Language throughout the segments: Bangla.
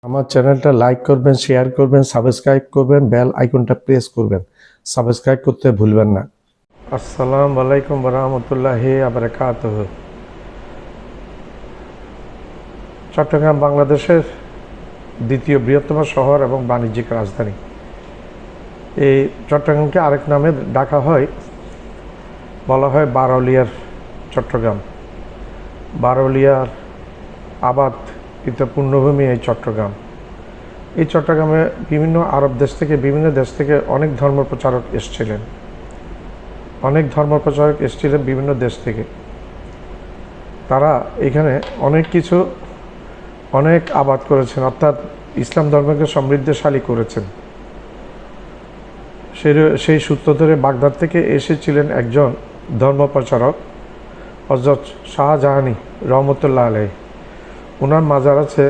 আমার চ্যানেলটা লাইক করবেন, শেয়ার করবেন, সাবস্ক্রাইব করবেন, বেল আইকনটা প্রেস করবেন। সাবস্ক্রাইব করতে ভুলবেন না। আসসালামু আলাইকুম ওয়া রাহমাতুল্লাহি ওয়া বারাকাতুহু। চট্টগ্রাম বাংলাদেশের দ্বিতীয় বৃহত্তম শহর এবং বাণিজ্যিক রাজধানী। এই চট্টগ্রামকে আরেক নামে ডাকা হয়, বলা হয় বারৌলিয়ার চট্টগ্রাম। বারৌলিয়ার আবাদকৃত পুণ্যভূমি এই চট্টগ্রাম। এই চট্টগ্রামে বিভিন্ন আরব দেশ থেকে, বিভিন্ন দেশ থেকে অনেক ধর্মপ্রচারক এসেছিলেন। বিভিন্ন দেশ থেকে। তারা এখানে অনেক আবাদ করেছেন, অর্থাৎ ইসলাম ধর্মকে সমৃদ্ধশালী করেছেন। সেই সূত্র ধরে বাগদাদ থেকে এসেছিলেন একজন ধর্মপ্রচারক, হযরত শাহজাহানী রহমতুল্লাহ আলাইহি। ওনার মাজার আছে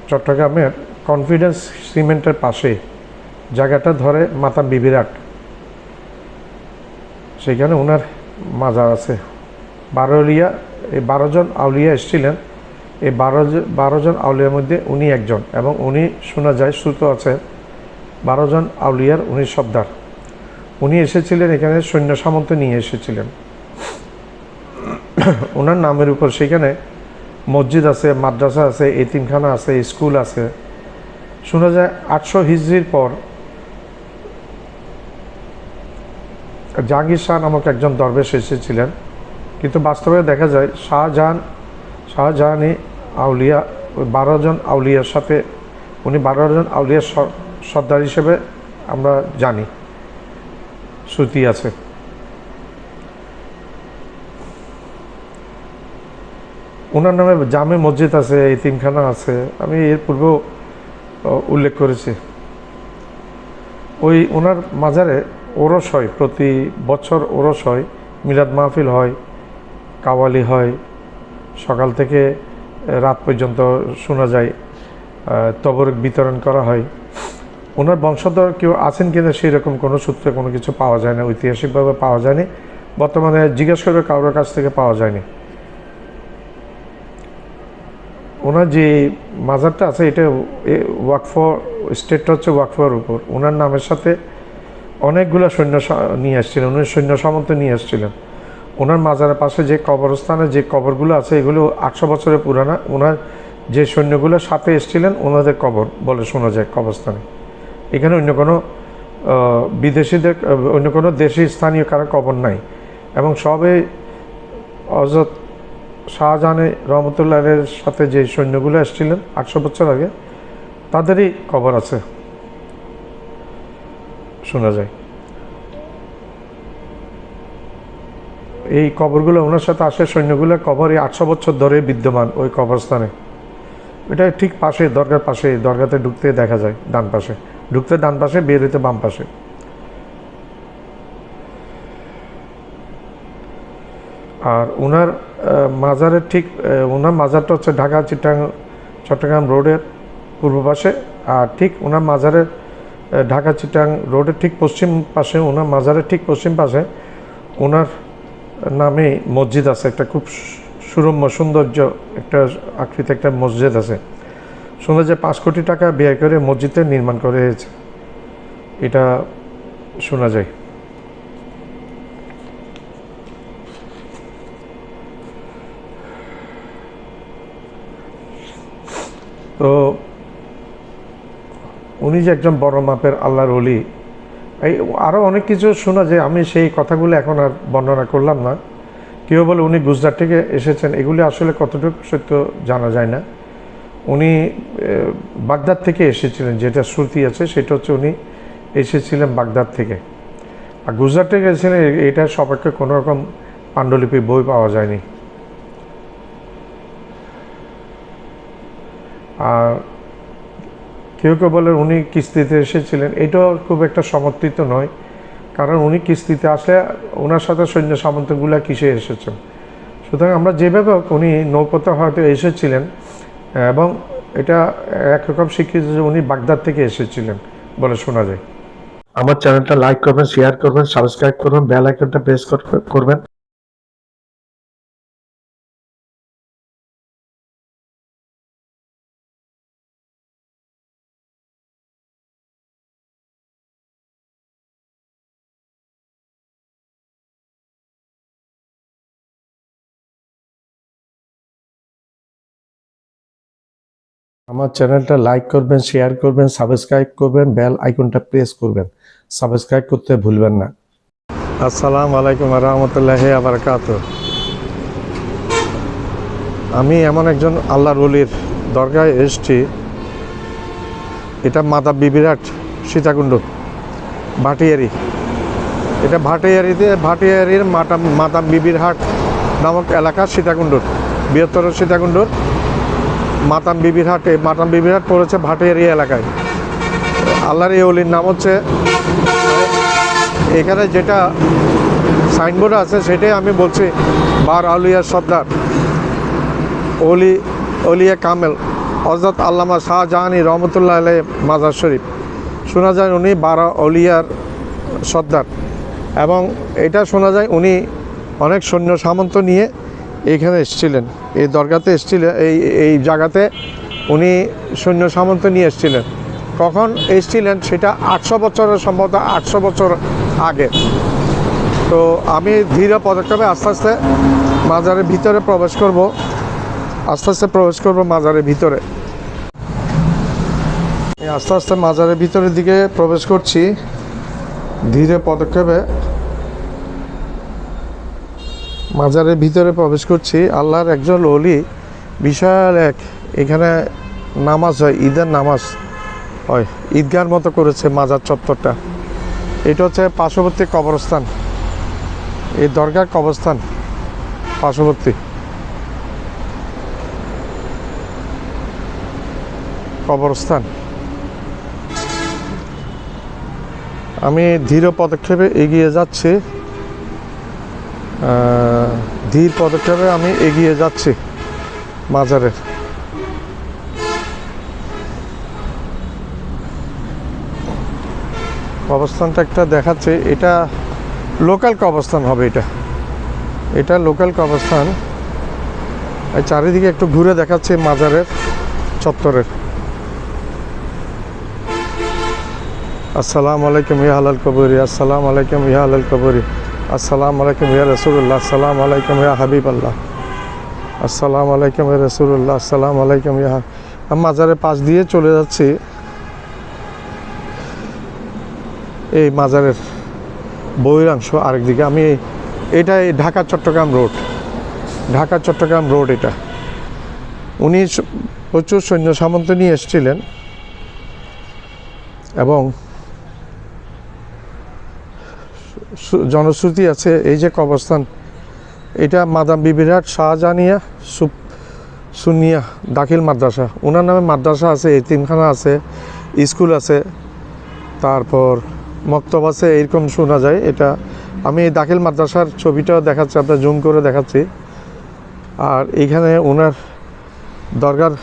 চট্টগ্রামের কনফিডেন্স সিমেন্টের পাশে, জায়গাটা ধরে মাতাম বিবিরাট, সেখানে ওনার মাজার আছে। বারৌলিয়া, এই 12 জন আউলিয়া এসেছিলেন। এই 12 জন আউলিয়ার মধ্যে উনি একজন, এবং উনি শোনা যায়, শ্রুত আছে, 12 জন আউলিয়ার উনি সর্দার। উনি এসেছিলেন এখানে, সৈন্য সামন্ত নিয়ে এসেছিলেন। ওনার নামের উপর সেখানে মসজিদ আছে, মাদ্রাসা আছে, এতিমখানা আছে, স্কুল আছে। শোনা যায় 800 হিজরির পর জাহাঙ্গীর শাহ নামক একজন দরবেশ এসেছিলেন, কিন্তু বাস্তবে দেখা যায় শাহজাহানী আউলিয়া, ওই 12 জন আউলিয়ার সাথে, উনি 12 জন আউলিয়ার সর্দার হিসেবে আমরা জানি, শ্রুতি আছে। ওনার নামে জামে মসজিদ আছে, এতিমখানা আছে, আমি এর পূর্বেও উল্লেখ করেছি। ওনার মাজারে ওরস হয়, প্রতি বছর ওরস হয়, মিলাদ মাহফিল হয়, কাওয়ালি হয়, সকাল থেকে রাত পর্যন্ত শোনা যায় তবরক বিতরণ করা হয়। ওনার বংশধর কেউ আছেন কিনা সেই রকম কোনো সূত্রে কোনো কিছু পাওয়া যায় না, ঐতিহাসিকভাবে পাওয়া যায়নি। বর্তমানে জিজ্ঞেস করবে কারোর কাছ থেকে পাওয়া যায়নি। ওনার যে মাজারটা আছে, এটা ওয়াকফ, স্টেটটা হচ্ছে ওয়াকফের উপর। ওনার নামের সাথে অনেকগুলো সৈন্য নিয়ে এসেছিলেন, উনি সৈন্য সামন্ত নিয়ে এসেছিলেন। ওনার মাজারের পাশে যে কবরস্থানে যে কবরগুলো আছে, এগুলো 800 বছরের পুরানা। ওনার যে সৈন্যগুলো সাথে এসেছিলেন, ওনাদের কবর বলে শোনা যায় কবরস্থানে। এখানে অন্য কোনো বিদেশিদের, অন্য কোনো দেশি স্থানীয় কারো কবর নাই, এবং সবে হযরত শাহজাহানী রহমতুল্লাহের সাথে যে সৈন্যগুলো এসেছিলেন 800 বছর আগে, তাদেরই কবর আছে শোনা যায়। এই কবরগুলো ওনার সাথে আসে, সৈন্যগুলোর কবর এই 800 বছর ধরে বিদ্যমান ওই কবরস্থানে। এটা ঠিক পাশে, দরগার পাশে, দরগাতে ঢুকতে দেখা যায় ডান পাশে, ঢুকতে ডান পাশে, বের হইতে বাম পাশে। আর ওনার মাজারের ঠিক, ওনার মাজারটা হচ্ছে ঢাকা চট্টগ্রাম রোডের পূর্ব পাশে। আর ঠিক ওনার মাজারের ঢাকা চিটাং রোডের ঠিক পশ্চিম পাশে, ওনার মাজারের ঠিক পশ্চিম পাশে ওনার নামে মসজিদ আছে, একটা খুব সুরম্য সৌন্দর্য একটা আকৃতি একটা মসজিদ আছে। শোনা যায় 5 কোটি টাকা ব্যয় করে মসজিদটা নির্মাণ করে হয়েছে, এটা শোনা যায়। তো উনি যে একজন বড় মাপের আল্লাহর ওলি, এই আরও অনেক কিছু শোনা যায়, আমি সেই কথাগুলো এখন আর বর্ণনা করলাম না। কেউ বলে উনি গুজরাট থেকে এসেছেন, এগুলি আসলে কতটুকু সত্য জানা যায় না। উনি বাগদাদ থেকে এসেছিলেন, যেটা শ্রুতি আছে সেটা হচ্ছে উনি এসেছিলেন বাগদাদ থেকে। আর গুজরাট থেকে এসেছিলেন, এটার সপক্ষে কোনো রকম পাণ্ডুলিপি বই পাওয়া যায়নি। আর কেউ বলেন উনি কিস্তিতে এসেছিলেন, এটাও খুব একটা সমর্থিত নয়, কারণ উনি কিস্তিতে আসলে ওনার সাথে সৈন্য সামন্তগুলো কিসে এসেছেন। সুতরাং আমরা যেভাবে উনি নৌপথে হয়তো এসেছিলেন, এবং এটা একরকম স্বীকৃত যে উনি বাগদাদ থেকে এসেছিলেন বলে শোনা যায়। আমার চ্যানেলটা লাইক করবেন, শেয়ার করবেন, সাবস্ক্রাইব করবেন, বেল আইকনটা প্রেস করবেন। আমার চ্যানেলটা লাইক করবেন, শেয়ার করবেন, সাবস্ক্রাইব করবেন, বেল আইকনটা প্রেস করবেন। সাবস্ক্রাইব করতে ভুলবেন না। আসসালামু আলাইকুম ওয়া রাহমাতুল্লাহি ওয়া বারাকাতুহু। আমি এমন একজন আল্লাহর ওলির দরগায় এসেছি। এটা মাতা বিবিরহাট সীতাকুণ্ড ভাটিয়ারি। এটা ভাটিয়ারির মাতা বিবিরহাট নামক এলাকা সীতাকুণ্ডর, বৃহত্তর সীতাকুণ্ডর মাতাম বিবিরহাট। এই মাতাম বিবিরহাট পড়েছে ভাটিয়ারি এলাকায়। আল্লাহর এই অলির নাম হচ্ছে, এখানে যেটা সাইনবোর্ড আছে সেটাই আমি বলছি, বার আউলিয়া সর্দার অলিয়া কামেল হযরত আল্লামা শাহজাহানি রহমতুল্লাহ আলাইহি মাজার শরীফ। শোনা যায় উনি 12 অলিয়ার সর্দার, এবং এটা শোনা যায় উনি অনেক সৈন্য সামন্ত নিয়ে এইখানে এসেছিলেন, এই দরগাতে এসেছিলেন, এই জায়গাতে উনি সৈন্য সামন্ত নিয়ে এসেছিলেন। কখন এসেছিলেন সেটা 800 বছরের, সম্ভবত 800 বছর আগে। তো আমি ধীরে পদক্ষেপে আস্তে আস্তে মাজারের ভিতরে প্রবেশ করব, মাজারের ভিতরে। আস্তে আস্তে মাজারের ভিতরের দিকে প্রবেশ করছি ধীরে পদক্ষেপে, মাজারের ভিতরে প্রবেশ করছি। আল্লাহর একজন ওলি, বিশাল এক, এখানে নামাজ হয়, ঈদের নামাজ হয়, ঈদগার মতো করেছে মাজার চত্বরটা। এটা হচ্ছে পার্শ্ববর্তী কবরস্থান, এই দরগার কবরস্থান পার্শ্ববর্তী কবরস্থান। আমি ধীর পদক্ষেপে এগিয়ে যাচ্ছি, আমি এগিয়ে যাচ্ছি মাজারের। কবরস্থানটা একটা দেখাচ্ছে, এটা লোকাল কবরস্থান হবে, এটা লোকাল কবরস্থান। চারিদিকে একটু ঘুরে দেখাচ্ছে মাজারের চত্বরের। আসসালামু আলাইকুম ইয়া আহলাল কবরি, আসসালামু আলাইকুম ইয়া আহলাল কবরি, আসসালামু আলাইকুম ইয়া রাসূলুল্লাহ, আসসালামু আলাইকুম ইয়া হাবিবাল্লাহ, আসসালামু আলাইকুম ইয়া রাসূলুল্লাহ, আসসালামু আলাইকুম ইয়া। আমি মাজারের পাশ দিয়ে চলে যাচ্ছি, এই মাজারের বহিরাংশ আরেকদিকে। আমি এটা ঢাকা চট্টগ্রাম রোড, এটা। উনি প্রচুর সৈন্য সামন্ত নিয়ে এসেছিলেন, এবং জনশ্রুতি আছে এই যে কবরস্থান, এটা মাদাম বিবিরহাট শাহজাহানিয়া সুন্নিয়া দাখিল মাদ্রাসা, ওনার নামে মাদ্রাসা আছে, এতিমখানা আছে, স্কুল আছে, তারপর মক্তব আছে, এরকম শোনা যায়। এটা আমি এই দাখিল মাদ্রাসার ছবিটাও দেখাচ্ছি, আপনার জুম করে দেখাচ্ছি। আর এইখানে ওনার দরগার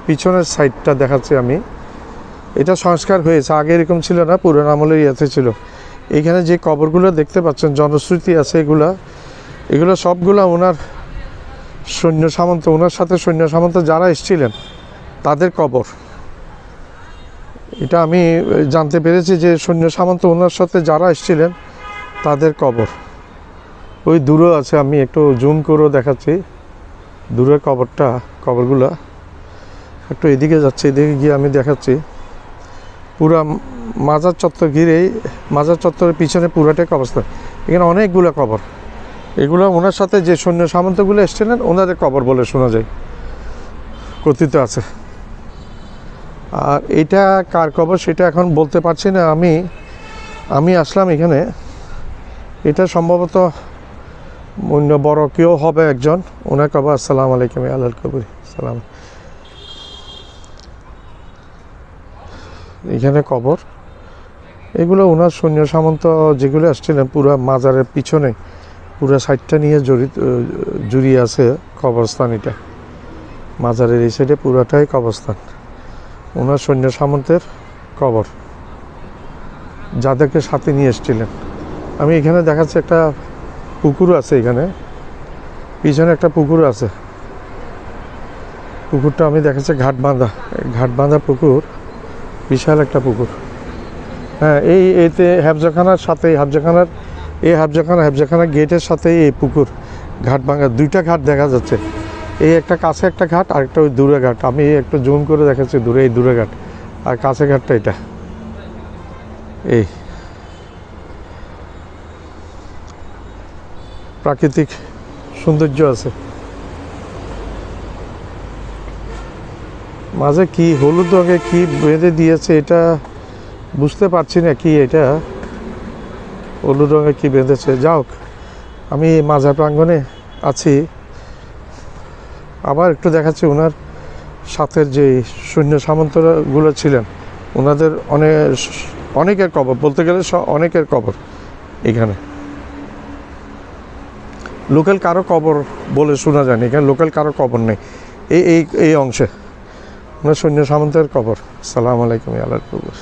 পিছনের সাইডটা দেখাচ্ছি আমি। এটা সংস্কার হয়েছে, আগে এরকম ছিল না, পুরান আমলের ইয়েতে ছিল। এইখানে যে কবরগুলো দেখতে পাচ্ছেন, জনশ্রুতি আছে, এগুলো সবগুলো ওনার সৈন্য সামন্ত, ওনার সাথে সৈন্য সামন্ত যারা এসেছিলেন তাদের কবর। এটা আমি জানতে পেরেছি যে সৈন্য সামন্ত ওনার সাথে যারা এসেছিলেন তাদের কবর। ওই দূরে আছে, আমি একটু জুম করেও দেখাচ্ছি দূরের কবরগুলো। একটু এদিকে যাচ্ছে, এদিকে গিয়ে আমি দেখাচ্ছি। পুরা মাজার চত্বর ঘিরেই, মাজার চত্বরের পিছনে পুরাটাই কবরস্থান। এখানে অনেকগুলো কবর, এগুলো ওনার সাথে যে সৈন্য সামন্তগুলো এসেছিলেন ওনাদের কবর বলে শোনা যায়, কথিত আছে। আর এটা কার কবর সেটা এখন বলতে পারছি না। আমি আসলাম এখানে, এটা সম্ভবত অন্য বড় কেউ হবে একজন, ওনার কবর। আসসালামু আলাইকুম আল্লাহর কবরি, সালাম। এখানে কবর, এগুলো ওনার সৈন্য সামন্ত যেগুলো আসছিলেন, পুরো মাজারের পিছনে পুরো সাইডটা নিয়ে জড়িয়ে আছে কবরস্থান। এটা মাজারের এই সাইডে পুরাটাই কবরস্থান, ওনার সৈন্য সামন্তের কবর, যাদেরকে সাথে নিয়ে এসেছিলেন। আমি এখানে দেখাচ্ছি একটা পুকুর আছে, এখানে পিছনে একটা পুকুর আছে। পুকুরটা আমি দেখাচ্ছি ঘাট বাঁধা পুকুর, বিশাল একটা পুকুর। হ্যাঁ, এতে হাফজাখানার সাথে, হাফজাখানা গেটের সাথে এই পুকুর, ঘাট ভাঙা, দুইটা ঘাট দেখা যাচ্ছে। এই একটা কাছে একটা ঘাট আর একটা ওই দূরে ঘাট, আমি একটু জুম করে দেখাচ্ছি দূরে, এই দূরে ঘাট আর কাছে ঘাটটা এটা। এই প্রাকৃতিক সৌন্দর্য আছে মাঝে। কি হলুদ রঙে কি বেঁধে দিয়েছে এটা বুঝতে পারছি না, কি এটা হলুদ রঙে কি বেঁধেছে। যাও, আমি মাজার প্রাঙ্গণে আছি, আবার একটু দেখাচ্ছি ওনার সাথের যে সৈন্য সামন্তগুলো ছিলেন, ওনাদের অনেকের কবর, বলতে গেলে অনেকের কবর এখানে। লোকাল কারো কবর বলে শোনা যায়নি, এখানে লোকাল কারো কবর নেই এই এই এই অংশে। ওনার সৈন্য সামন্তের কবর। আসসালামু আলাইকুম আল্লাহ কবর।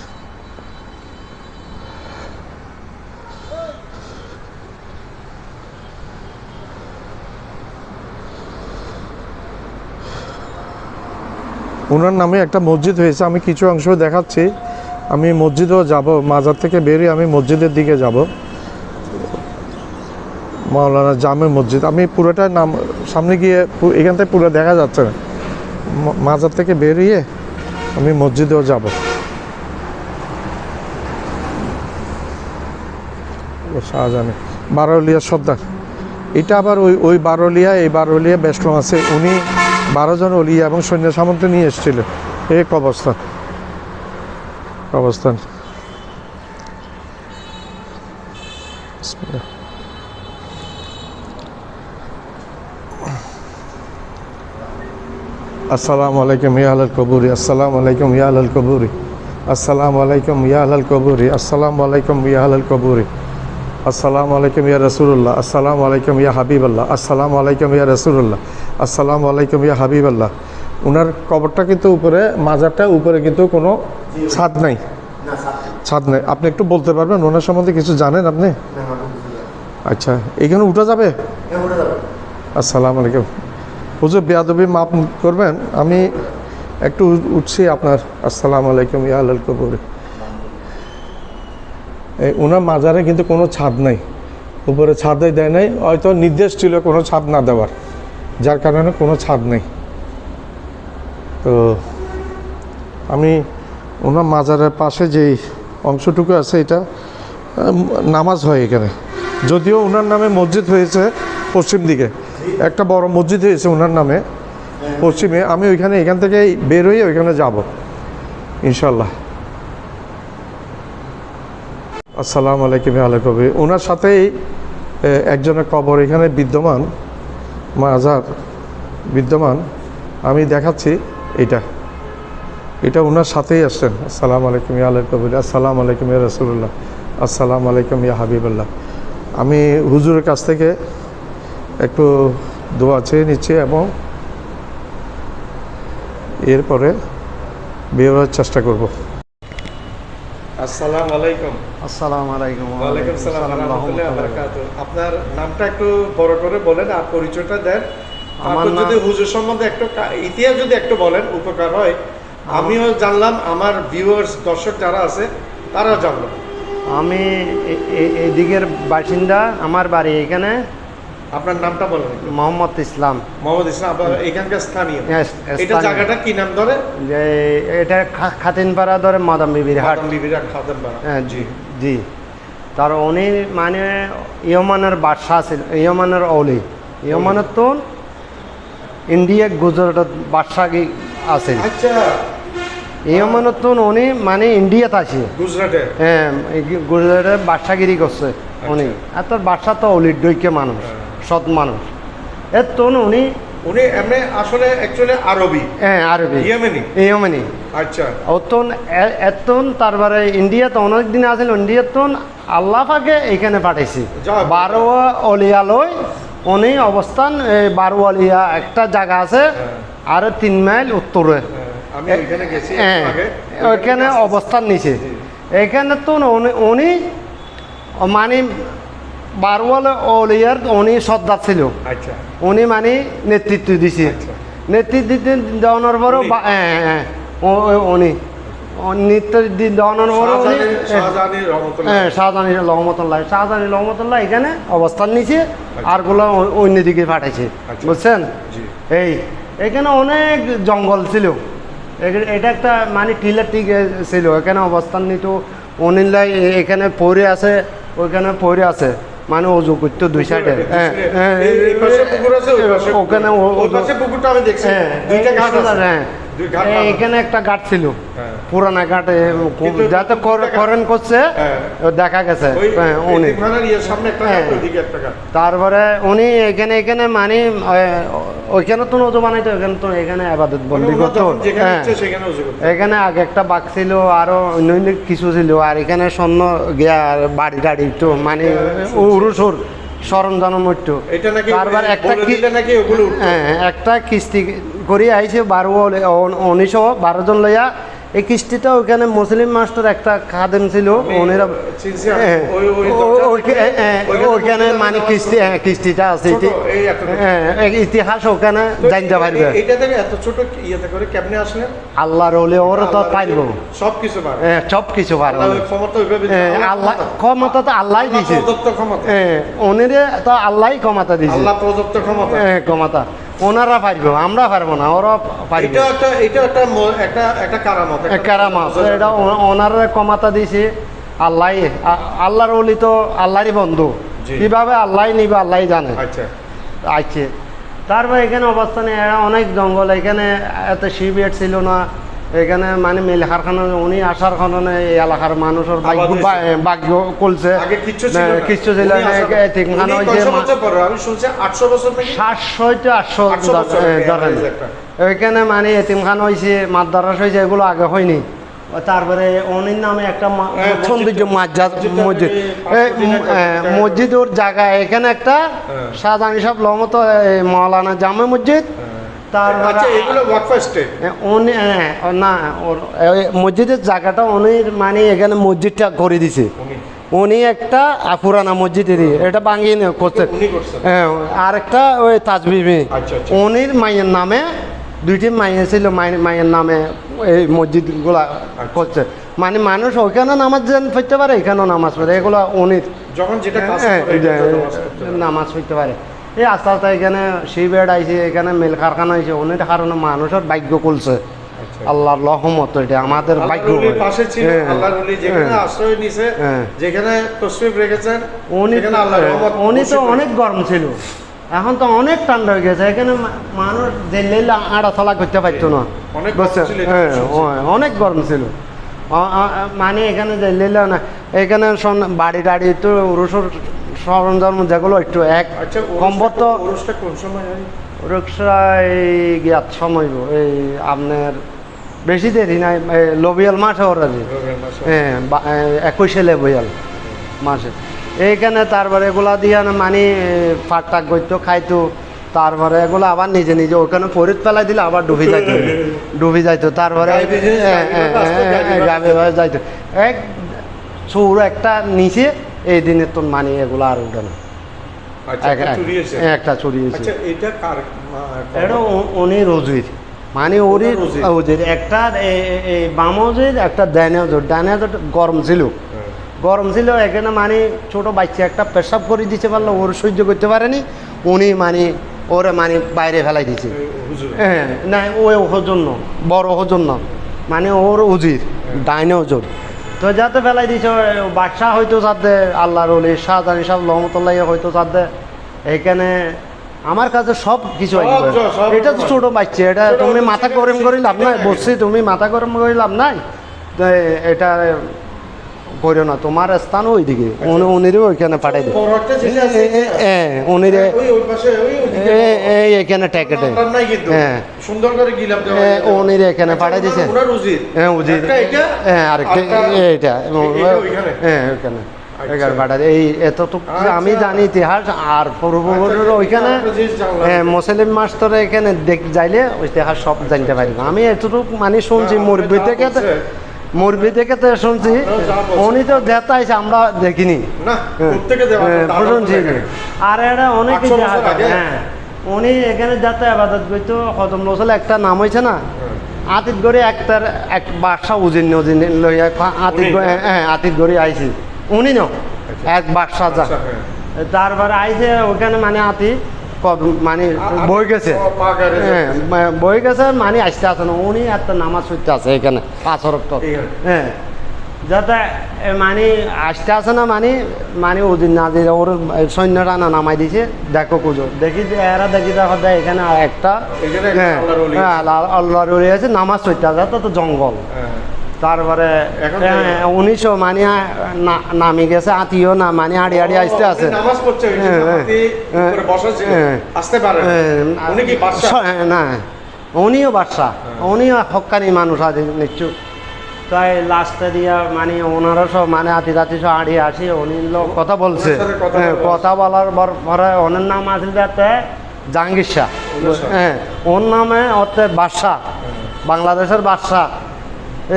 ওনার নামে একটা মসজিদ হয়েছে, আমি কিছু অংশ দেখাচ্ছি। আমি মসজিদেও যাব, মাজার থেকে বেরিয়ে আমি মসজিদের দিকে যাব, মাওলানা জামে মসজিদ। আমি পুরোটা নাম সামনে গিয়ে এখান থেকে পুরো দেখা যাচ্ছে না, মাজার থেকে বেরিয়ে আমি মসজিদেও যাব। শাহজাহানি বারোলিয়া সর্দার, এটা আবার ওই বারোলিয়া, এই বারোলিয়া বেশলম আছে, উনি 12 জন অলিয়া এবং সৈন্য সামন্ত নিয়ে এসেছিল। এই কবরস্থান আসসালামু আলাইকুম ইয়া আহলাল কবুরি, আসসালামু আলাইকুম ইয়া আহলাল কবুরি, আসসালামু আলাইকুম ইয়া আহলাল কবুরি, আসসালামু আলাইকুম ইয়া আহলাল কবুরি, আসসালামু আলাইকুম ইয়া রাসূলুল্লাহ, আসসালামু আলাইকুম ইয়া হাবিবাল্লাহ, আসসালামু আলাইকুম ইয়া রাসূলুল্লাহ, আসসালামু আলাইকুম ইয়া হাবিবাল্লাহ। ওনার কবরটা কিন্তু উপরে, মাজারটা উপরে কিন্তু কোনো ছাদ নাই, ছাদ নেই। আপনি একটু বলতে পারবেন ওনার সম্বন্ধে কিছু জানেন আপনি? আচ্ছা, এখানে উঠা যাবে? আসসালামু আলাইকুম। হুজুর বেয়াদবি মাফ করবেন, আমি একটু উঠছি আপনার। আসসালামু আলাইকুম ইয়া আহলাল কবর। ওনার মাজারে কিন্তু কোনো ছাদ নাই, উপরে ছাদই দেয় নাই, হয়তো নির্দেশ ছিল কোনো ছাদ না দেওয়ার, যার কারণে কোনো ছাদ নেই। তো আমি ওনার মাজারের পাশে যেই অংশটুকু আছে, এটা নামাজ হয় এখানে। যদিও ওনার নামে মসজিদ হয়েছে পশ্চিম দিকে, একটা বড় মসজিদ হয়েছে ওনার নামে পশ্চিমে। আমি ওইখানে এখান থেকে বের হয়ে ওইখানে যাব ইনশাল্লাহ। আসসালামু আলাইকুম আল্লাহ কবি। ওনার সাথেই একজনের কবর এখানে বিদ্যমান, মাজার বিদ্যমান। আমি দেখাচ্ছি, এটা ওনার সাথেই আসছেন। আসসালামু আলাইকুম ইয়া আল্লাহ কবি, আসসালামু আলাইকুম ইয়া রাসূলুল্লাহ, আসসালামু আলাইকুম ইয়া হাবিবাল্লাহ। আমি হুজুরের কাছ থেকে একটু দোয়া চেয়ে নিচ্ছি এবং এরপরে বের হওয়ার চেষ্টা করব। আসসালামু আলাইকুম। আসসালামু আলাইকুম। ওয়ালাইকুম আসসালাম ওয়া রাহমাতুল্লাহি ওয়া বারাকাতুহু। আপনার নামটা একটু বড় করে বলেন আর পরিচয়টা দেন। আমার যদি হুজুর সম্বন্ধে একটু ইতিহাস যদি একটু বলেন উপকার হয়, আমিও জানলাম, আমার ভিউয়ার্স দর্শক যারা আছে তারাও জানলো। আমি এদিকের বাসিন্দা, আমার বাড়ি এখানে। আপনার নামটা বলেন। মোহাম্মদ ইসলাম। মোহাম্মদ ইসলাম, আপনার এখানকার স্থানীয়? এটা স্থানীয়। জায়গাটা কি নাম ধরে? যে এটা খাতিনপাড়া ধরে মাদাম বিবির হাট। মাদাম বিবির হাট, খাতিনপাড়া। হ্যাঁ, জি জি। তার উনি মানে ইয়মানের বাদশাহ ছিল, ইয়মানের অলি। ইয়মানের তো ইন্ডিয়া গুজরাটত বাদশাহ আছেন। আচ্ছা, ইয়মানের তো উনি মানে ইন্ডিয়াতে আছে, গুজরাটে। হ্যাঁ, গুজরাটের বাদশাগিরি করছে উনি। আর তোর বাদশাহ তো অলির ডৈক্য মানুষ, সৎ মানুষ। এর তো উনি এমনি আসলে অ্যাকচুয়ালি আরবি। হ্যাঁ, আরবি, ইয়েমেনি। আচ্ছা, অতন এতন তারপরে ইন্ডিয়াতে অনেক দিন আছেন। ইন্ডিয়াত আল্লাহ পাকে এখানে পাঠাইছি। 12 অলিয়ালয় উনি অবস্থান। 12 অলিয়া একটা জায়গা আছে, আর 3 মাইল উত্তরে আমি ওইখানে গেছি, ওইখানে অবস্থান নিছে। এখানে তো উনি মানে 12 অলিয়ার উনি সর্দার ছিল। আচ্ছা, উনি মানে নেতৃত্ব দিছে। নেতৃত্ব দেওয়ানোর পরও উনি নিত্য দেওয়ানোর পরে উনি শাহজাহানি রহমতুল্লাহ এখানে অবস্থান নিয়েছে, আরগুলো অন্য দিকে পাঠাইছে, বুঝছেন? এখানে অনেক জঙ্গল ছিল, এটা একটা মানে টিলার টিক ছিল, এখানে অবস্থান নিত। অনিল্লাই এখানে পড়ে আছে, ওইখানে পড়ে আছে, মানে অজু করতো দুই সাইডে। ওখানে এখানে একটা ঘাট ছিল, পুরানা ঘাটে যাতে করেন করছে দেখা গেছে উনি। তারপরে উনি এখানে এখানে মানে ওইখানে তো নজর বানাইতো, এখানে তো এখানে আবাদত বন্দি করতো। এখানে আগে একটা বাঘ ছিল, আরো অন্য কিছু ছিল, আর এখানে স্বর্ণ গিয়া বাড়ি টাড়ি তো মানে উরুসুর সরঞ্জাম মরতো। তারপর একটা কিস্তি করে আইছে 12 জন লইয়া। এই কিস্তিটা ওইখানে মুসলিম মাস্টার একটা খাদেম ছিল, ওনারা ওইখানে মানে কিস্তিটা আছে, ইতিহাস ওখানে জানতে পারবে। আল্লাহর ওলে ওরা তো পারব সবকিছু পারবে, আল্লাহ ক্ষমতা তো আল্লাহ দিয়েছে, ওনারে তো আল্লাহ ক্ষমতা দিয়েছে, ক্ষমতা ওনারা পারবো, আমরা পারবো না, ওরা পারবে। কারামত এটা ওনার ক্ষমতা দিয়েছে আল্লাহ। আল্লাহর ওলি তো আল্লাহরই বন্ধু, কিভাবে আল্লাহ নিবে আল্লাহ জানে। আচ্ছা, তারপর এখানে অবস্থানে অনেক জঙ্গল, এখানে এত শিবির ছিল না, এখানে মানে মিল কারখানা উনি আসার কারণে এই এলাকার মানুষের ভাগ্য করছে, কিচ্ছু ছিল না। 700 ধরেন ওইখানে মানে এতিমখানা হয়েছে, মাদ্রাসা হয়েছে, এগুলো আগে হয়নি। তারপরে অনির নামে একটা সৌন্দর্য মসজিদ, মসজিদের জায়গা এখানে একটা শাহজাহান সাহেব লমত মৌলানা জামে মসজিদ। না, মসজিদের জায়গাটা উনি মানে এখানে মসজিদটা করে দিছে, উনি একটা পুরানা মসজিদেরই, এটা ভাঙিয়ে করছে। হ্যাঁ, আর একটা ওই তাজবিবি উনির মায়ের নামে, দুইটি মাইয়া ছিল, মায়ের নামে এই মসজিদগুলা করছে, মানে মানুষ ওইখানে নামাজ পড়তে পারে, এখানেও নামাজ পড়ে, এগুলো উনির নামাজ পড়তে পারে। এই আস্তে আস্তে এখানে শিবেড আইছে, এখানে মিল কারখানা হয়েছে, অনেক কারণে মানুষের ভাগ্য খুলছে। আল্লাহর রহমত, এটা আমাদের ভাগ্য। উনি তো অনেক গরম ছিল, এখন তো অনেক ঠান্ডা হয়ে গেছে, এখানে মানুষ দিল্লি আড়াচলা করতে পারতো না, অনেক গরম ছিল। মানে এখানে দিল্লি না, এখানে বাড়ি টাড়ি তো রুসুর সরঞ্জাম যেগুলো একটু কম্বর তো গিয়াত সময় এই আপনার বেশি দেরি নাই, লবিয়াল মাসে ওরা যে 21 লেবিয়াল মাসে এইখানে। তারপরে এগুলা দিয়ে মানে ফাট টাক করতো, খাইতো, তারপরে এগুলো আবার নিজে নিজে ওখানে পরিত ফেলাই দিলে আবার ডুবি যাইতো। তারপরে যাইতো এক চৌর একটা নিচে, এই দিনের তো মানে এগুলো আর উঠে না, একটা চুরি হয়েছে। এটা উনি রোজির মানে ওরির একটা বামজির একটা ডাইনাজর গরম ছিল এখানে, মানে ছোট বাচ্চা একটা পেশাব করে দিতে পারলো, ওর সহ্য করতে পারেনি, উনি মানে ওরে মানে বাইরে ফেলাই দিছে। হ্যাঁ, না ওই জন্য বড় জন্য মানে ওর উজির ডাইনাজর তো যাতে ফেলাই দিছে। বাদশাহ হয়তো যাতে আল্লাহর ওলি শাহজাহান সাহেব রহমতুল্লাহ হয়তো যাতে এখানে আমার কাছে সব কিছু এটা তো ছোট বাচ্চা, এটা তুমি মাথা গরম করে লাভ নাই, বসছি তুমি মাথা গরম করে লাভ নাই, এটা করো না, তোমার স্থান ওইদিকে, উনিরে ওইখানে পাঠাই দেবে, উনিরে এখানে ট্যাকেটে, হ্যাঁ উনিরে এখানে পাঠাই দিছে। হ্যাঁ উজির, হ্যাঁ আরেকটা এইটা, হ্যাঁ ওইখানে এই এতটুকু আমি জানি ইতিহাস। আর পূর্ববর্তী ওইখানে মুসলিম মাস্টার এখানে যাইলে ইতিহাস সব জানতে পারি। আমি এতটুকু মানে শুনছি মুরবি থেকে তো শুনছি, উনি তো দেখাইছে আমরা দেখিনি, শুনছি। আর এটা অনেক ইতিহাস, হ্যাঁ উনি এখানে যাতে আবাদত করতো, হজম রসুল একটা নাম হয়েছে না, আতিত গড়ি একটার এক বাদশা উজিন লইয়া আতিত হ্যাঁ আতিত গড়ি আইছি উনি ন এক বাদশা যা তারপরে আইছে ওখানে মানে আতি মানে বই গেছে হ্যাঁ বই গেছে মানে আসতে আসে না উনি একটা নামাজ পড়তে আছে এখানে 5 ওয়াক্ত হ্যাঁ যাতে মানে আসতে আসে না মানে মানে ওদিন না দিয়ে ওর সৈন্যরা না নামাই দিছে দেখো কুজো দেখি যে এরা দেখি দেখো দেয় এখানে একটা হ্যাঁ হ্যাঁ আল্লাহর ওলি আছে নামাজ পড়তে আছে তো জঙ্গল তারপরে 1900 মানে নামি গেছে আত্মীয় না মানে আড়ি আড়ি আসতে আছে না উনিও বাদশা উনিও হক্কানি মানুষ আছে নিশ্চয় তাই লাস্টে দিয়া মানে ওনারা সব মানে আতি রাতি সব আড়িয়ে আসি উনি লোক কথা বলছে কথা বলার পরে ওনার নাম আছে যাতে জাহাঙ্গীর শাহ হ্যাঁ ওর নামে অর্থে বাদশা বাংলাদেশের বাদশা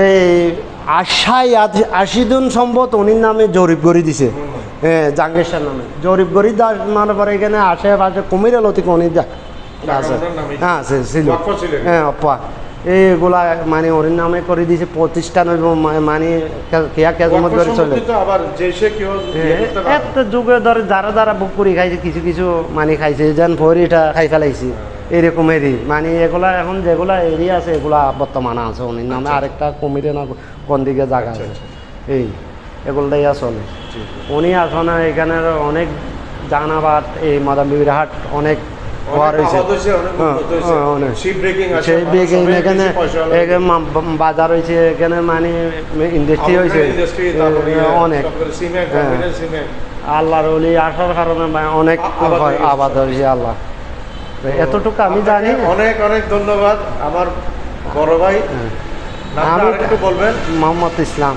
এই 80 জন সম্পদ উনির নামে জরিপ করে দিছে হ্যাঁ জাহাঙ্গীর শাহ নামে জরিপ করে দেওয়ার পরে এখানে আশেপাশে কুমিরে লতিক উনি আছে হ্যাঁ ছিল হ্যাঁ অপা এইগুলা মানে ওর নামে করে দিয়েছে প্রতিষ্ঠান মানে কেজমত করে চলে একটা যুগে ধরে যারা যারা বুক করে খাইছে কিছু কিছু মানে খাইছে যেন ভরিটা খাই ফেলাইছি এরকম এরি মানে এগুলা এখন যেগুলা এরিয়া আছে এগুলা বর্তমানে আছে উনির নামে আরেকটা কমিরে না কোন দিকে জায়গা আছে এই এগুলোটাই চলে উনি আসলে এখানের অনেক জানাবাদ এই মাদাম বিবির হাট অনেক বাজার হয়েছে এখানে মানে ইন্ডাস্ট্রি হয়েছে অনেক আল্লাহর ওলি আসার কারণে অনেক আবাদ হয়েছে আল্লাহ এতটুকু আমি জানি অনেক অনেক ধন্যবাদ আমার বড় ভাই আমি বলবেন মোহাম্মদ ইসলাম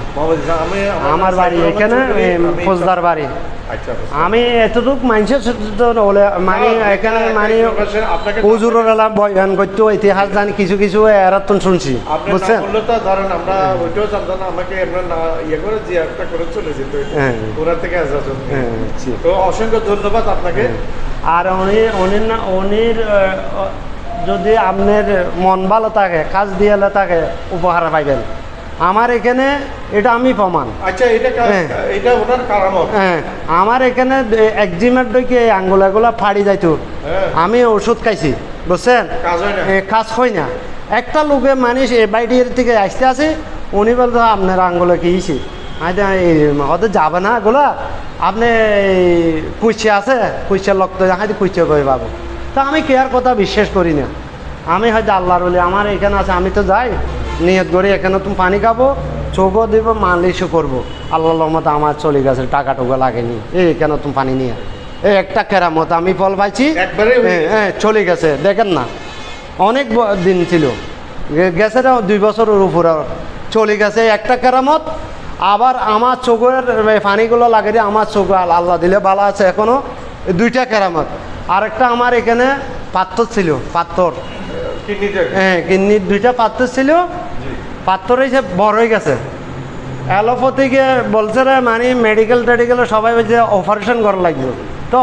আমার বাড়ি এখানে ফৌজদার বাড়ি আমি এতটুকু মানুষের মানে এখানে মানে হুজুরেরা বয়ান করতে ইতিহাস জানি কিছু কিছু এরাতন শুনছি বুঝছেন ধরেন আমরা ওইটাও জানতাম না আমাকে ইয়ে করে জিয়ারটা করে চলে যেত ওরা থেকে তো অসংখ্য ধন্যবাদ আপনাকে আর উনির যদি আপনার মন ভালো থাকে কাজ দিয়ে থাকে উপহার পাইবেন আমার এখানে এটা আমি প্রমাণ আচ্ছা এটা ওনার কারামত হ্যাঁ আমার এখানে একজিমের ডইকে আঙ্গুলাগুলা ফাড়ি যাইতো আমি ওষুধ খাইছি বুঝছেন কাজ হয় না একটা লোকে মানুষ বাইরের থেকে আসতে আসে উনি বলতো আপনার আঙ্গুলে কি হয়েছে ওদের যাবে না এগুলা আপনি কুইছে আছে কুইছের লক্ত হাতে কুইছে করে পাবো তা আমি কেয়ার কথা বিশ্বাস করি না আমি হয়তো আল্লাহর বলি আমার এখানে আছে আমি তো যাই নিয়ত করি এখানে তুমি পানি খাবো চোখও দিব মালিশও করবো আল্লাহর মতো আমার চলে গেছে টাকা টুকা লাগেনি কেন তুমি পানি নিয়ে এই একটা কেরামত আমি ফল পাইছি হ্যাঁ চলে গেছে দেখেন না অনেক দিন ছিল গেছে 2 বছরের উপরে চলে গেছে একটা কেরামত আবার আমার চোখের পানিগুলো লাগে আমার চোখ আল্লাহ দিলে ভালো আছে এখনো 2টা কেরামত আরেকটা আমার এখানে পাথর ছিল পাথর হ্যাঁ কিডনির 2টা পাথর ছিল পাথর হয়েছে বড় হয়ে গেছে অ্যালোপ্যাথিকে বলছে রে মানে মেডিকেল টেডিকেল সবাই বলছে অপারেশন করা লাগবে তো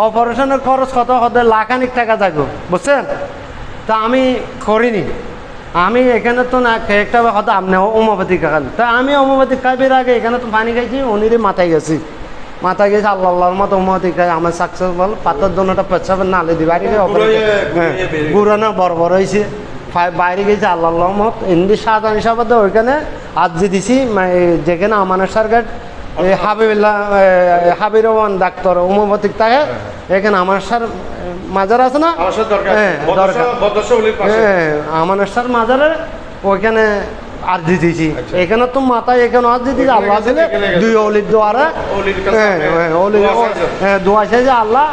অপারেশনের খরচ কত হতে লাখানিক টাকা যাবে বুঝছেন তা আমি করিনি আমি এখানে তো না একটা হয়তো আপনি হোমিওপ্যাথিক খান তা আমি হোমিওপ্যাথিক খাইবার আগে এখানে তো পানি খাইছি উনিরই মাথায় গেছি আল্লাহর মতো হোমিওপ্যাথিক খাই আমার সাকসেসফুল পাথর জন্যটা পেছাবেন নালে দি বাইরে গুড়ানো বড় বড় হয়েছে বাইরে গেছে আল্লাহর মত এমনি সাধারণ হিসাবে ওইখানে আজি দিছি যেখানে আমানের সরকার হাবির রহমান ডাক্তার হোমিওপ্যাথিক থাকে এখানে আমার সার মাজার আছে না হ্যাঁ আমানের সার মাজারে ওইখানে আর্জি দিয়েছি এখানে তো মাথায় এখানে আর্জি দিয়েছি আল্লাহ দিলে 2 অলির দোয়ারে দোয়া চাইছে আল্লাহ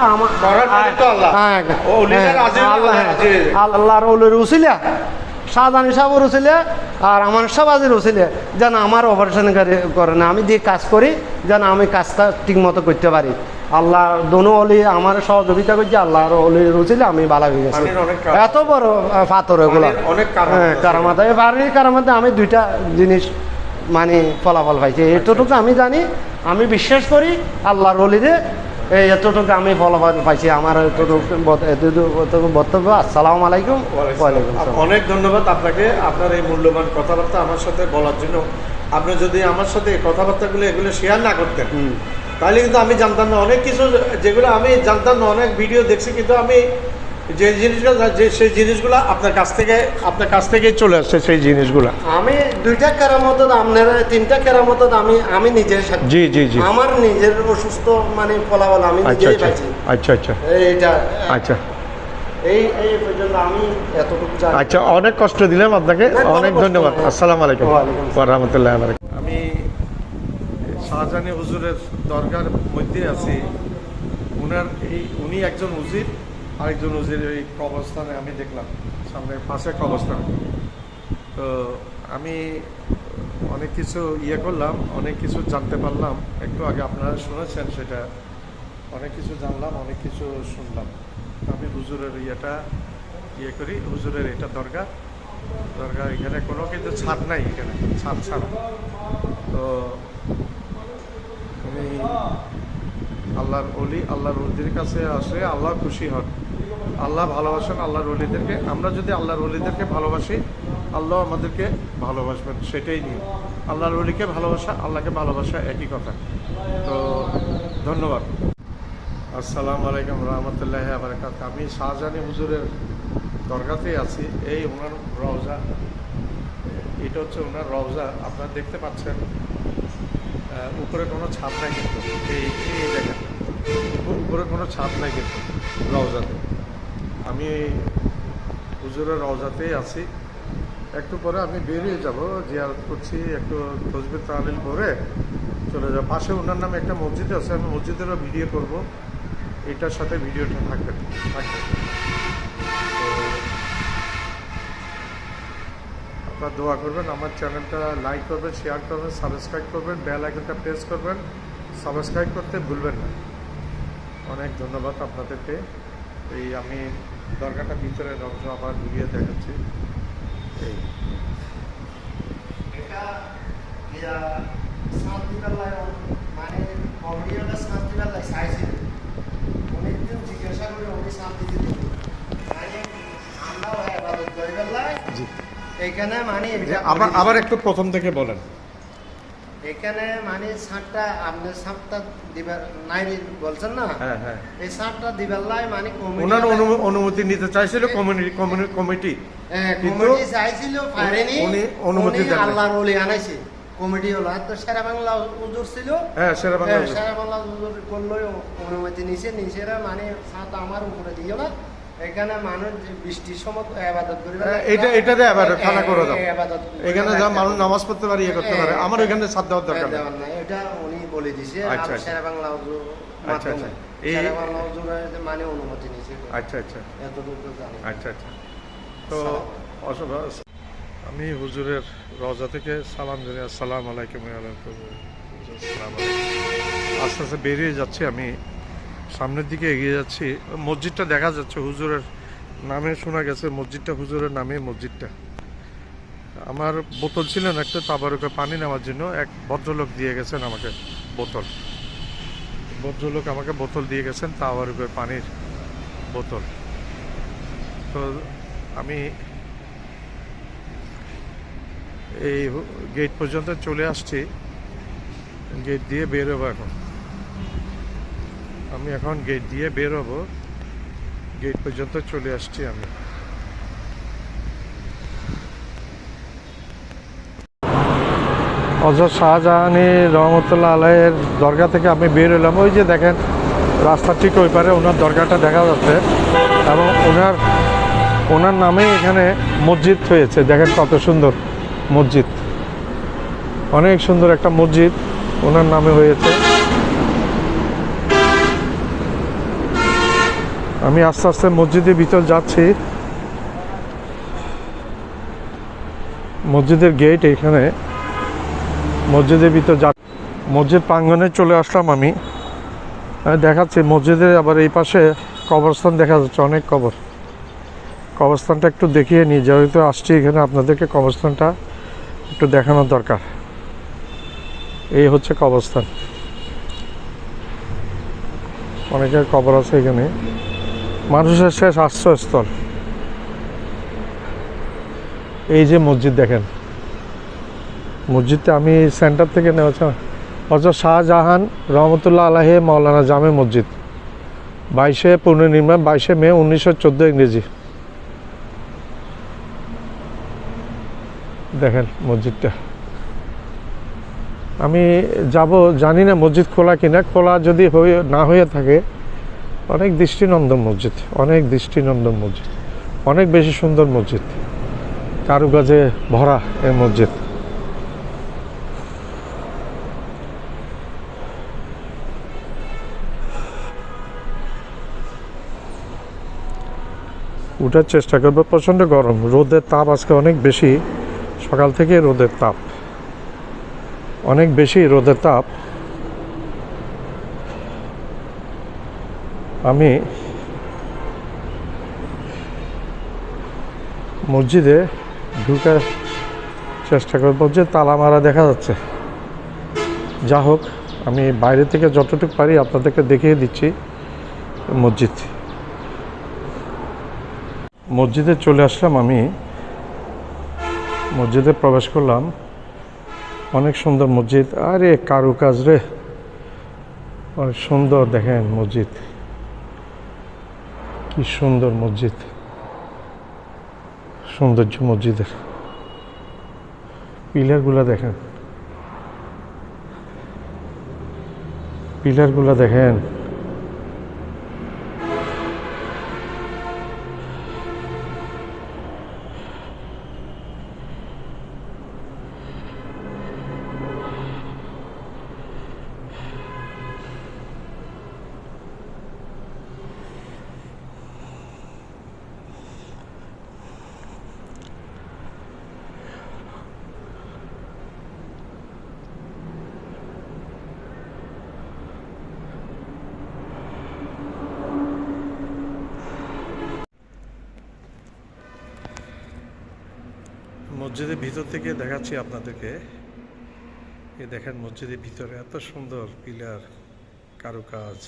আল্লাহর অলির উসিলা শাহজাহান সাহেবের উসিলে আর আমার সাবাজের উসিলে যেন আমার অপারেশন করে না আমি দিয়ে কাজ করি যেন আমি কাজটা ঠিক মতো করতে পারি আল্লাহ দোনো অলি আমার সহযোগিতা করছে আল্লাহর অলির উসিলে আমি ভালো হয়ে গেছি এত বড় পাথর এগুলো কারামাতে বাড়ির কারামাতে আমি 2টা জিনিস মানে ফলাফল পাইছি এতটুকু আমি জানি আমি বিশ্বাস করি আল্লাহর অলিরে এই এতটুকু আমি ফলাফল পাইছি আমার এতটুকু বক্তব্য। আসসালামু আলাইকুম। ওয়ালাইকুম আসসালাম। অনেক ধন্যবাদ আপনাকে আপনার এই মূল্যবান কথাবার্তা আমার সাথে বলার জন্য। আপনি যদি আমার সাথে এই কথাবার্তাগুলো এগুলো শেয়ার না করতেন তাহলে কিন্তু আমি জানতাম না অনেক কিছু, যেগুলো আমি জানতাম না। অনেক ভিডিও দেখছি কিন্তু আমি যে জিনিসগুলো সেই জিনিসগুলো আপনার কাছ থেকেই চলে আসছে সেই জিনিসগুলো। আমি 2টা কেরামত আপনারা 3টা কেরামত আমি নিজের সাথে জি জি জি আমার নিজের অসুস্থ মানে ফলাফল আমি নিজেই পাইছি। আচ্ছা আচ্ছা এইটা আচ্ছা এই পর্যন্ত আমি এতটুকু জানি। আচ্ছা, অনেক কষ্ট দিলাম আপনাকে, অনেক ধন্যবাদ। আসসালামু আলাইকুম ওয়ালাইকুম ওয়া রাহমাতুল্লাহি ওয়া বারাকাতুহু। আমি শাহজাহানি হুজুরের দরগার মধ্যে আছি। উনি একজন উজির, আরেকজন উজির এই কবরস্থানে আমি দেখলাম, সামনে পাশে কবরস্থান। তো আমি অনেক কিছু করলাম, অনেক কিছু জানতে পারলাম। একটু আগে আপনারা শুনেছেন, সেটা অনেক কিছু জানলাম, অনেক কিছু শুনলাম। আমি হুজুরের করি, হুজুরের এটা দরগা এখানে কোনো কিন্তু ছাদ নাই, এখানে ছাদ ছাড়া। তো আমি আল্লাহর অলিদের কাছে আসলে আল্লাহ খুশি হন, আল্লাহ ভালোবাসেন আল্লাহর অলিদেরকে। আমরা যদি আল্লাহর অলিদেরকে ভালোবাসি, আল্লাহ আমাদেরকে ভালোবাসবেন, সেটাই নিয়ম। আল্লাহর অলিকে ভালোবাসা, আল্লাহকে ভালোবাসা একই কথা। তো ধন্যবাদ। আসসালামু আলাইকুম রহমতুল্লাহি ওয়া বারাকাতুহু। আমি শাহজাহানি হুজুরের দরগাতেই আছি। এই ওনার রওজা, এটা হচ্ছে ওনার রওজা। আপনারা দেখতে পাচ্ছেন উপরে কোনো ছাদ নাই কিন্তু, এই দেখেন উপরে কোনো ছাদ নাই কিন্তু রওজাতে। আমি হুজুরের রওজাতেই আছি। একটু পরে আমি বেরিয়ে যাব, জিয়ারত করছি, একটু তসবিহ তাহলিল করে চলে যাব। পাশে ওনার নামে একটা মসজিদ আছে, আমি মসজিদেরও ভিডিও করব। এটার সাথে ভিডিওটা থাকবে। আপনারা দোয়া করবেন, আমার চ্যানেলটা লাইক করবেন, শেয়ার করবেন, সাবস্ক্রাইব করবেন, বেল আইকনটা প্রেস করবেন। সাবস্ক্রাইব করতে ভুলবেন না। অনেক ধন্যবাদ আপনাদেরকে। এই আমি দরগাটা ভিতরে অংশ আবার ঘুরিয়ে দেখাচ্ছি। এই মানে অনেকদিন জিজ্ঞাসা করে উনি শান্তি দিতে এখানে মানে আবার একটু প্রথম থেকে বলেন। এখানে মানে সারটা আপনার সারটা দিবার নাই বলছেন না? হ্যাঁ হ্যাঁ, এই সারটা দিবার লাই মানে ওনার অনুমতি নিতে চাইছিল কমিটি, কমিটি চাইছিল, পারেনি। উনি অনুমতি দেন। আল্লাহর ওলি আনাইছে কমিটি হলো। তো সেরা বাংলা হুজুর ছিল, হ্যাঁ সেরা বাংলা হুজুর করলো, অনুমতি নিচে মানে সাত আমার উপরে দিও না। এখানে মানুষ বৃষ্টির সময় ইবাদত করে, এটাতে ইবাদত খানা করে দাও। এখানে যা মানুষ নামাজ পড়তে পারে, করতে পারে। আমার ওইখানে ছাদ দেওয়ার দরকার নাই, এটা উনি বলে দিয়েছে। আচ্ছা সেরা বাংলা হুজুর, আচ্ছা আচ্ছা, সেরা বাংলা হুজুর মানে অনুমতি নিয়েছে। আচ্ছা আচ্ছা, এতটুকু জানি। আচ্ছা আচ্ছা। তো আমি হুজুরের রওজা থেকে সালাম জানাই। আসসালামু আলাইকুম। আস্তে আস্তে বেরিয়ে যাচ্ছি, আমি সামনের দিকে এগিয়ে যাচ্ছি। মসজিদটা দেখা যাচ্ছে, হুজুরের নামে শোনা গেছে মসজিদটা, হুজুরের নামে মসজিদটা। আমার বোতল ছিল না একটা তাবারুকে পানি নেওয়ার জন্য, এক ভদ্রলোক দিয়ে গেছেন আমাকে বোতল। ভদ্রলোক আমাকে বোতল দিয়ে গেছেন, তাবারুকে পানির বোতল। তো আমি এই গেট পর্যন্ত চলে আসছি, গেট দিয়ে বের হবো এখন। আমি এখন গেট দিয়ে বের হবো, গেট পর্যন্ত চলে আসছি আমি। হযরত শাহজাহানি রহমতুল্লাহ আলাইহির দরগা থেকে আমি বের হলাম। ওই যে দেখেন রাস্তা ঠিক ওই পারে ওনার দরগাটা দেখা যাচ্ছে, এবং ওনার নামে এখানে মসজিদ হয়েছে। দেখেন কত সুন্দর মসজিদ, অনেক সুন্দর একটা মসজিদ ওনার নামে হয়েছে। আমি আস্তে আস্তে মসজিদের ভিতর যাচ্ছি। মসজিদের গেট এখানে, মসজিদের ভিতর মসজিদ প্রাঙ্গণে চলে আসলাম আমি। দেখাচ্ছি মসজিদের আবার এই পাশে কবরস্থান দেখা যাচ্ছে, অনেক কবরস্থানটা একটু দেখিয়ে নিই। যেহেতু আসছি এখানে, আপনাদেরকে কবরস্থানটা একটু দেখানোর দরকার। এই হচ্ছে কবরস্থান। অনেকের কবর আছে এখানে। মানুষের শেষ আশ্রয়স্থল। এই যে মসজিদ দেখেন, মসজিদটা আমি সেন্টার থেকে নেওয়া হজরত শাহজাহান রহমতুল্লাহ আলাইহি মাওলানা জামে মসজিদ, 22 পুনর্নির্মাণ, 22 মে 1914 ইংরেজি। দেখেন মসজিদটা। আমি যাব, জানি না মসজিদ খোলা কিনা। খোলা যদি না হয়ে থাকে, অনেক দৃষ্টিনন্দন মসজিদ, অনেক দৃষ্টিনন্দন মসজিদ, অনেক বেশি সুন্দর মসজিদ, কারুকাজে ভরা এই মসজিদ। উঠার চেষ্টা করবো, প্রচণ্ড গরম, রোদের তাপ আজকে অনেক বেশি, সকাল থেকে রোদের তাপ অনেক বেশি, রোদের তাপ। আমি মসজিদে ঢুকার চেষ্টা করবো, যে তালা মারা দেখা যাচ্ছে। যা হোক, আমি বাইরে থেকে যতটুকু পারি আপনাদেরকে দেখিয়ে দিচ্ছি মসজিদ। মসজিদে চলে আসলাম, আমি মসজিদে প্রবেশ করলাম। অনেক সুন্দর মসজিদ, আরে কারুকাজ রে, অনেক সুন্দর। দেখেন মসজিদ, কি সুন্দর মসজিদ, সৌন্দর্য মসজিদের। পিলারগুলা দেখেন, পিলারগুলা দেখেন। মসজিদের ভিতর থেকে দেখাচ্ছি আপনাদেরকে। এই দেখেন মসজিদের ভিতরে এত সুন্দর পিলার, কারুকাজ।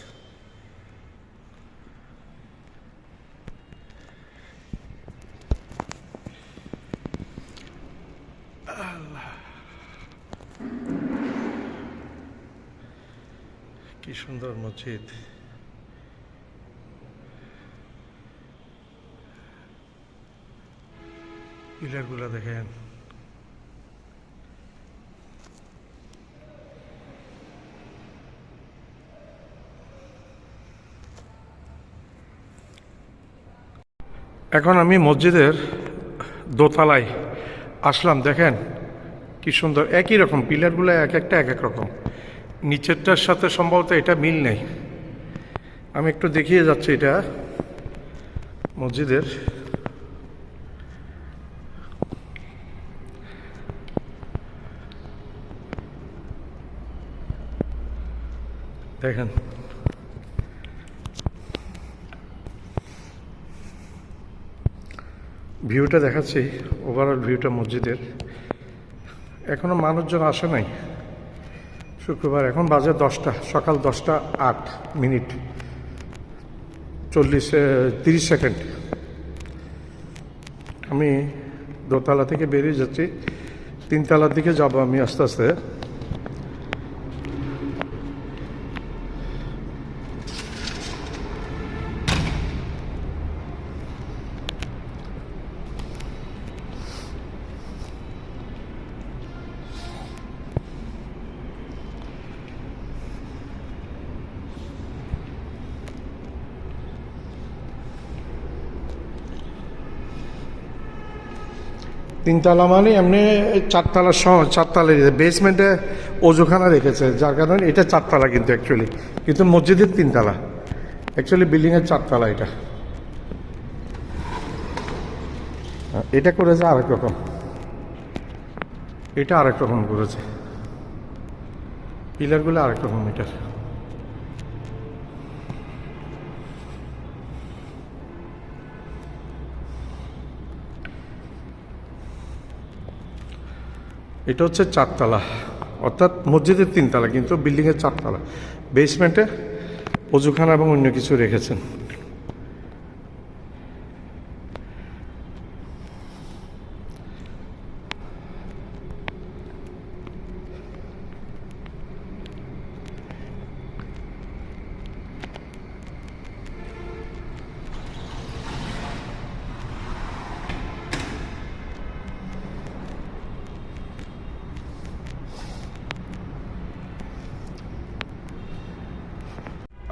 কি সুন্দর মসজিদ। পিলারগুলো দেখেন। এখন আমি মসজিদের দোতলায় আসলাম। দেখেন কি সুন্দর, একই রকম পিলারগুলো, এক একটা এক এক রকম। নিচেরটার সাথে সম্ভবত এটা মিল নেই। আমি একটু দেখিয়ে যাচ্ছি এটা মসজিদের। দেখেন ভিউটা দেখাচ্ছি, ওভারঅল ভিউটা মসজিদের। এখনো মানুষজন আসে নাই, শুক্রবার। এখন বাজে 10টা, সকাল 10টা 8 মিনিট 30 সেকেন্ড। আমি দোতলা থেকে বেরিয়ে যাচ্ছি, 3 তলার দিকে যাব আমি আস্তে আস্তে। তিনতলা মানে এমনি 4তলার সময়, 4তলা বেসমেন্টে অজুখানা রেখেছে, যার কারণে এটা 4তলা কিন্তু অ্যাকচুয়ালি, কিন্তু মসজিদের 3তলা, অ্যাকচুয়ালি বিল্ডিংয়ের 4তলা। এটা করেছে আরেক রকম, এটা আরেক রকম করেছে, পিলারগুলো আরেক রকম। এটা হচ্ছে 4তলা, অর্থাৎ মসজিদের 3তলা কিন্তু বিল্ডিংয়ের 4তলা। বেসমেন্টে অজুখানা এবং অন্য কিছু রেখেছেন।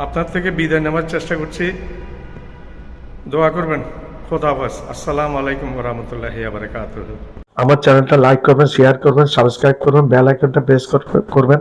আপনার থেকে বিদায় নেওয়ার চেষ্টা করছি, দোয়া করবেন। খোদা হাফেজ। আসসালামু আলাইকুম ওয়া রাহমাতুল্লাহি ওয়া বারাকাতুহু। আমার চ্যানেলটা লাইক করবেন, শেয়ার করবেন, সাবস্ক্রাইব করবেন, বেল আইকনটা প্রেস করবেন।